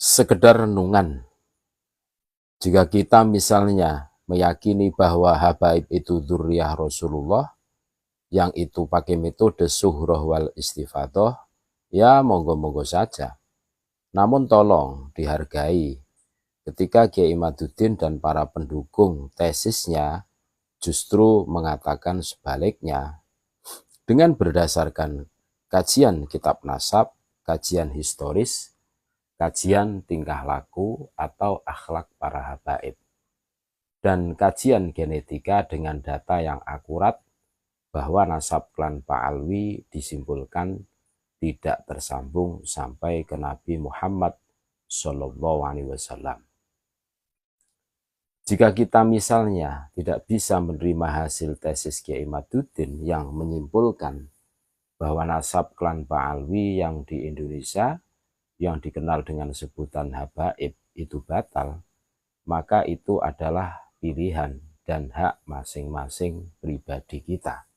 sekedar renungan. Jika kita misalnya meyakini bahwa habaib itu dzurriyyah Rasulullah, yang itu pakai metode suhroh wal istifadoh, ya monggo-monggo saja. Namun tolong dihargai ketika Kiai Imaduddin dan para pendukung tesisnya justru mengatakan sebaliknya dengan berdasarkan kajian kitab nasab, kajian historis, kajian tingkah laku atau akhlak para habaib, dan kajian genetika dengan data yang akurat bahwa nasab klan Pak Alwi disimpulkan tidak tersambung sampai ke Nabi Muhammad SAW. Jika kita misalnya tidak bisa menerima hasil tesis Kiai Imaduddin yang menyimpulkan bahwa nasab klan Pak Alwi yang di Indonesia yang dikenal dengan sebutan habaib itu batal, maka itu adalah pilihan dan hak masing-masing pribadi kita.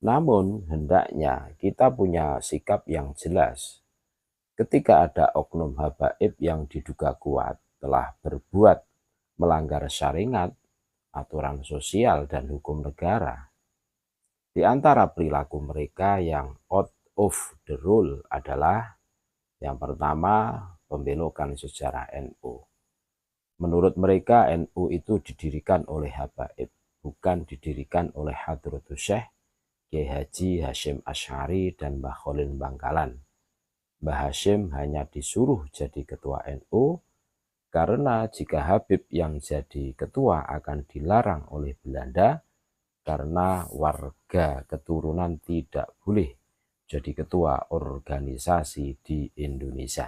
Namun hendaknya kita punya sikap yang jelas. Ketika ada oknum habaib yang diduga kuat telah berbuat melanggar syariat, aturan sosial dan hukum negara, di antara perilaku mereka yang out of the rule adalah yang pertama, pembelokan sejarah NU. Menurut mereka NU itu didirikan oleh habaib, bukan didirikan oleh Hadratus Syekh Kiai Haji Hasyim Asy'ari dan Mbah Khalil Bangkalan. Mbah Hasyim hanya disuruh jadi ketua NU karena jika Habib yang jadi ketua akan dilarang oleh Belanda karena warga keturunan tidak boleh jadi ketua organisasi di Indonesia.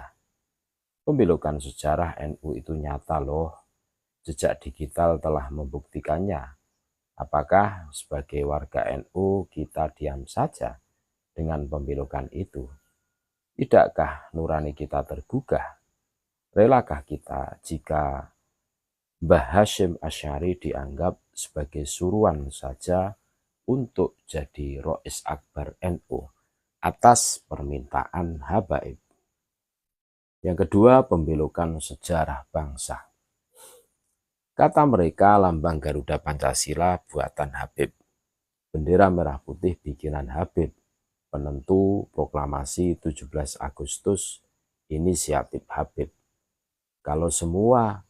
Pembelokan sejarah NU itu nyata loh. Jejak digital telah membuktikannya. Apakah sebagai warga NU kita diam saja dengan pembelokan itu? Tidakkah nurani kita tergugah? Relakah kita jika Mbah Hasyim Asy'ari dianggap sebagai suruhan saja untuk jadi Rois Akbar NU atas permintaan habaib? Yang kedua, pembelokan sejarah bangsa. Kata mereka lambang Garuda Pancasila buatan Habib, bendera merah putih bikinan Habib, penentu proklamasi 17 Agustus inisiatif Habib. Kalau semua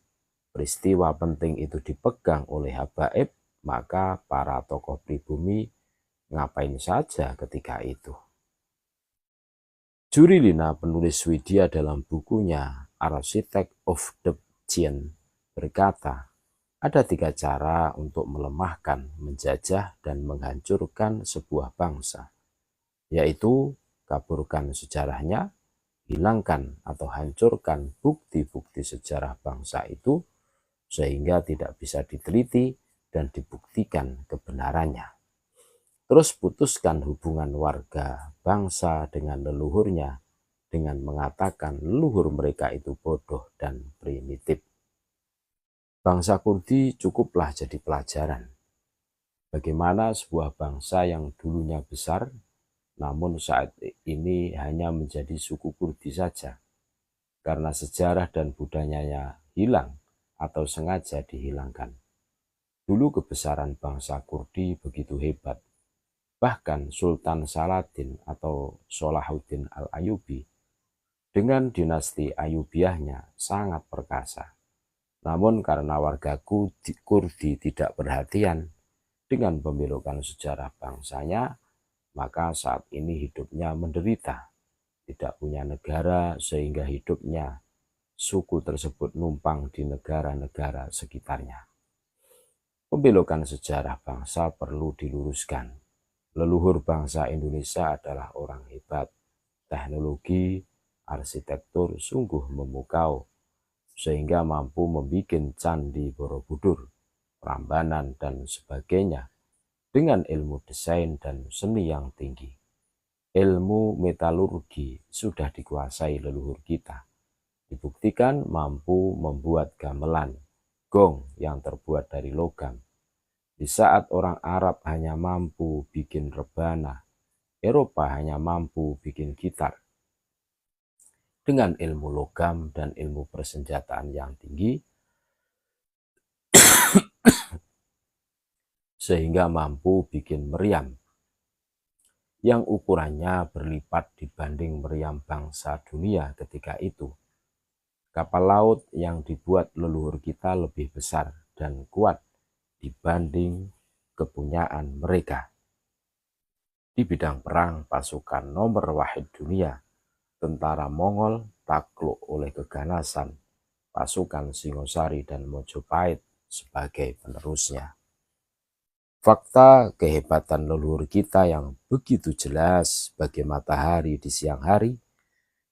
peristiwa penting itu dipegang oleh habaib, maka para tokoh pribumi ngapain saja ketika itu? Jurilina, penulis Swedia dalam bukunya Architect of the Change, berkata, ada 3 cara untuk melemahkan, menjajah, dan menghancurkan sebuah bangsa, yaitu kaburkan sejarahnya, hilangkan atau hancurkan bukti-bukti sejarah bangsa itu sehingga tidak bisa diteliti dan dibuktikan kebenarannya. Terus putuskan hubungan warga bangsa dengan leluhurnya dengan mengatakan leluhur mereka itu bodoh dan primitif. Bangsa Kurdi cukuplah jadi pelajaran. Bagaimana sebuah bangsa yang dulunya besar namun saat ini hanya menjadi suku Kurdi saja karena sejarah dan budayanya hilang atau sengaja dihilangkan. Dulu kebesaran bangsa Kurdi begitu hebat. Bahkan Sultan Saladin atau Salahuddin Al-Ayyubi dengan dinasti Ayyubiyahnya sangat perkasa. Namun karena warga Kurdi tidak perhatian dengan pembelokan sejarah bangsanya, maka saat ini hidupnya menderita, tidak punya negara sehingga hidupnya suku tersebut numpang di negara-negara sekitarnya. Pembelokan sejarah bangsa perlu diluruskan. Leluhur bangsa Indonesia adalah orang hebat. Teknologi, arsitektur sungguh memukau, sehingga mampu membuat candi Borobudur, Prambanan, dan sebagainya dengan ilmu desain dan seni yang tinggi. Ilmu metalurgi sudah dikuasai leluhur kita. Dibuktikan mampu membuat gamelan, gong yang terbuat dari logam. Di saat orang Arab hanya mampu bikin rebana, Eropa hanya mampu bikin gitar. dengan ilmu logam dan ilmu persenjataan yang tinggi, sehingga mampu bikin meriam yang ukurannya berlipat dibanding meriam bangsa dunia ketika itu. Kapal laut yang dibuat leluhur kita lebih besar dan kuat dibanding kepunyaan mereka. Di bidang perang, pasukan nomor wahid dunia, tentara Mongol takluk oleh keganasan pasukan Singosari dan Mojopahit sebagai penerusnya. Fakta kehebatan leluhur kita yang begitu jelas bagi matahari di siang hari,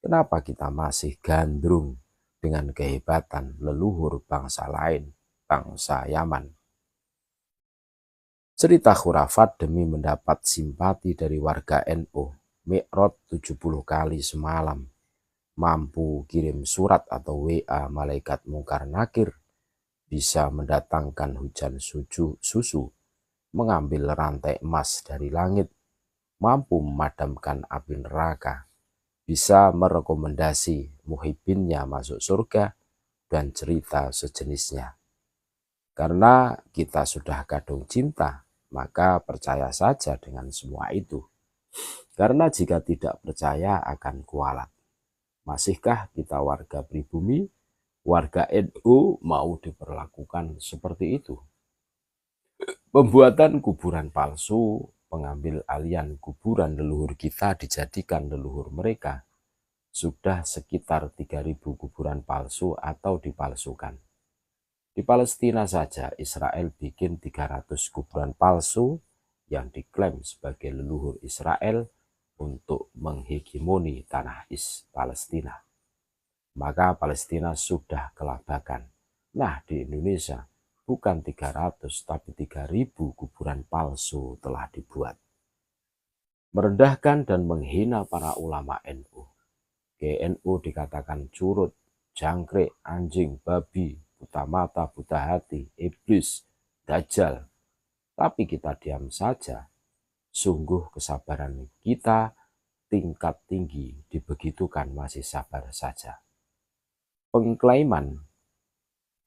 kenapa kita masih gandrung dengan kehebatan leluhur bangsa lain, bangsa Yaman? Cerita khurafat demi mendapat simpati dari warga NU, Mi'raj 70 kali semalam, mampu kirim surat atau WA malaikat mungkar nakir, bisa mendatangkan hujan susu, mengambil rantai emas dari langit, mampu memadamkan api neraka, bisa merekomendasi muhibinnya masuk surga, dan cerita sejenisnya. Karena kita sudah kadung cinta, maka percaya saja dengan semua itu. Karena jika tidak percaya akan kualat. Masihkah kita warga pribumi, warga NU mau diperlakukan seperti itu? Pembuatan kuburan palsu, pengambil alian kuburan leluhur kita dijadikan leluhur mereka. Sudah sekitar 3.000 kuburan palsu atau dipalsukan. Di Palestina saja Israel bikin 300 kuburan palsu yang diklaim sebagai leluhur Israel untuk menghegemoni tanah Palestina. Maka Palestina sudah kelabakan. Nah, di Indonesia bukan 300 tapi 3.000 kuburan palsu telah dibuat. Merendahkan dan menghina para ulama NU. GNU dikatakan curut, jangkrik, anjing, babi, buta mata, buta hati, iblis, dajjal. Tapi kita diam saja. Sungguh kesabaran kita tingkat tinggi, dibegitukan masih sabar saja. Pengklaiman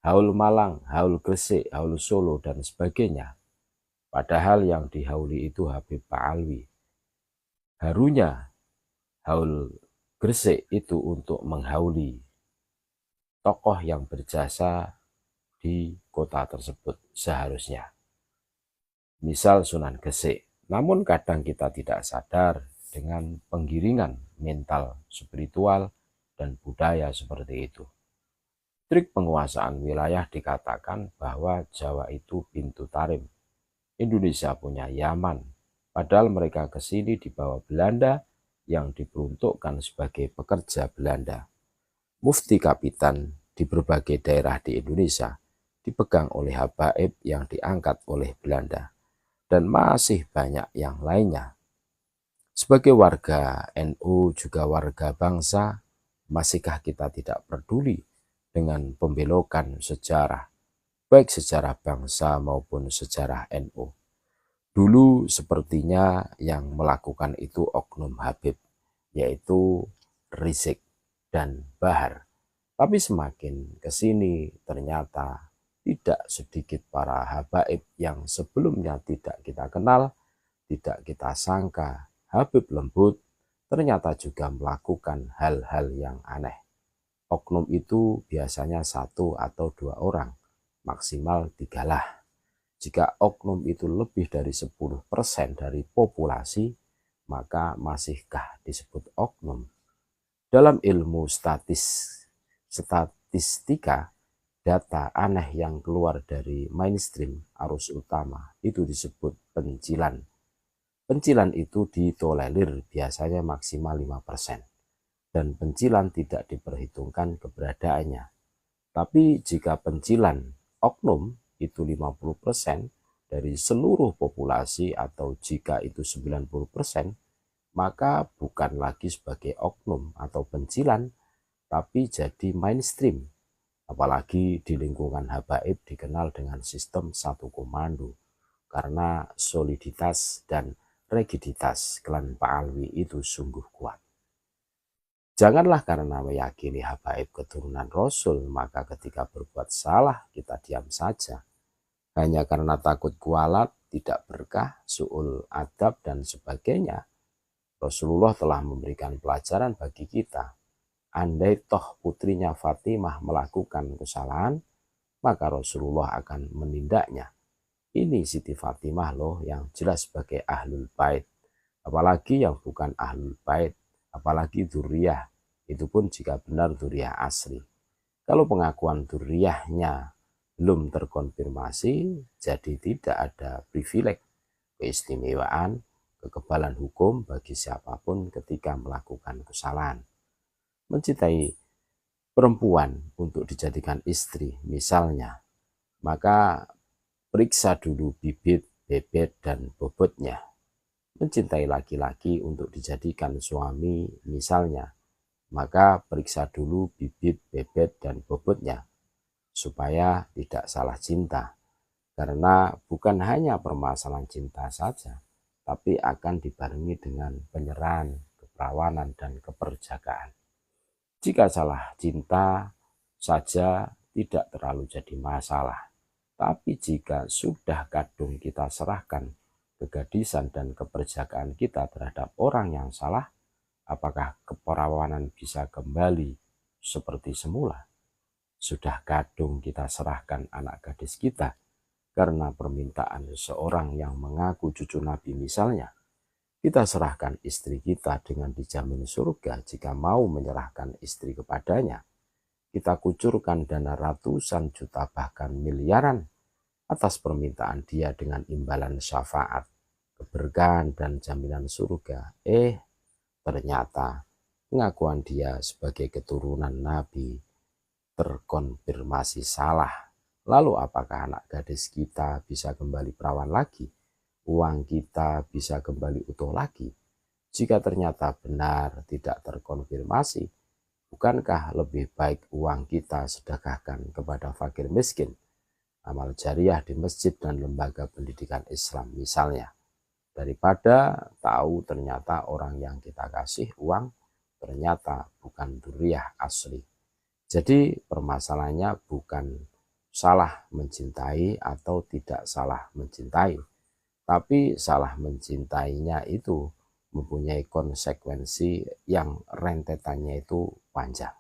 haul Malang, haul Gresik, haul Solo, dan sebagainya. Padahal yang dihauli itu Habib Ba'alwi. Harunya haul Gresik itu untuk menghauli tokoh yang berjasa di kota tersebut seharusnya. Misal Sunan Gresik. Namun kadang kita tidak sadar dengan penggiringan mental, spiritual, dan budaya seperti itu. Trik penguasaan wilayah dikatakan bahwa Jawa itu pintu tarim. Indonesia punya Yaman, padahal mereka ke sini di bawah Belanda yang diperuntukkan sebagai pekerja Belanda. Mufti kapitan di berbagai daerah di Indonesia dipegang oleh habaib yang diangkat oleh Belanda, dan masih banyak yang lainnya. Sebagai warga NU juga warga bangsa, masihkah kita tidak peduli dengan pembelokan sejarah, baik sejarah bangsa maupun sejarah NU? Dulu sepertinya yang melakukan itu oknum Habib, yaitu Rizik dan Bahar. Tapi semakin ke sini ternyata tidak sedikit para habaib yang sebelumnya tidak kita kenal, tidak kita sangka Habib lembut, ternyata juga melakukan hal-hal yang aneh. Oknum itu biasanya 1 atau 2 orang, maksimal 3 lah. Jika oknum itu lebih dari 10% dari populasi, maka masihkah disebut oknum? Dalam ilmu statistika, data aneh yang keluar dari mainstream arus utama itu disebut pencilan. Pencilan itu ditolerir biasanya maksimal 5%. Dan pencilan tidak diperhitungkan keberadaannya. Tapi jika pencilan oknum itu 50% dari seluruh populasi atau jika itu 90%, maka bukan lagi sebagai oknum atau pencilan, tapi jadi mainstream. Apalagi di lingkungan habaib dikenal dengan sistem satu komando, karena soliditas dan rigiditas klan Ba'alwi itu sungguh kuat. Janganlah karena meyakini habaib keturunan Rasul, maka ketika berbuat salah kita diam saja. Hanya karena takut kualat, tidak berkah, su'ul adab, dan sebagainya. Rasulullah telah memberikan pelajaran bagi kita. Andai toh putrinya Fatimah melakukan kesalahan, maka Rasulullah akan menindaknya. Ini Siti Fatimah loh yang jelas sebagai ahlul bait. Apalagi yang bukan ahlul bait, apalagi dzurriyyah, itu pun jika benar dzurriyyah asli. Kalau pengakuan dzurriyyahnya belum terkonfirmasi, jadi tidak ada privilege, keistimewaan, kekebalan hukum bagi siapapun ketika melakukan kesalahan. Mencintai perempuan untuk dijadikan istri misalnya, maka periksa dulu bibit, bebet, dan bobotnya. Mencintai laki-laki untuk dijadikan suami misalnya, maka periksa dulu bibit, bebet, dan bobotnya, supaya tidak salah cinta. Karena bukan hanya permasalahan cinta saja, tapi akan dibarengi dengan penyerahan, keperawanan, dan keperjakaan. Jika salah cinta saja tidak terlalu jadi masalah. Tapi jika sudah kadung kita serahkan kegadisan dan keperjakaan kita terhadap orang yang salah, apakah keperawanan bisa kembali seperti semula? Sudah kadung kita serahkan anak gadis kita karena permintaan seseorang yang mengaku cucu Nabi misalnya. Kita serahkan istri kita dengan dijamin surga jika mau menyerahkan istri kepadanya. Kita kucurkan dana ratusan juta bahkan miliaran atas permintaan dia dengan imbalan syafaat, keberkahan, dan jaminan surga. Ternyata pengakuan dia sebagai keturunan Nabi terkonfirmasi salah. Lalu apakah anak gadis kita bisa kembali perawan lagi? Uang kita bisa kembali utuh lagi? Jika ternyata benar tidak terkonfirmasi, bukankah lebih baik uang kita sedekahkan kepada fakir miskin, amal jariah di masjid dan lembaga pendidikan Islam misalnya, daripada tahu ternyata orang yang kita kasih uang ternyata bukan dzurriyyah asli. Jadi permasalahannya bukan salah mencintai atau tidak salah mencintai, tapi salah mencintainya itu mempunyai konsekuensi yang rentetannya itu panjang.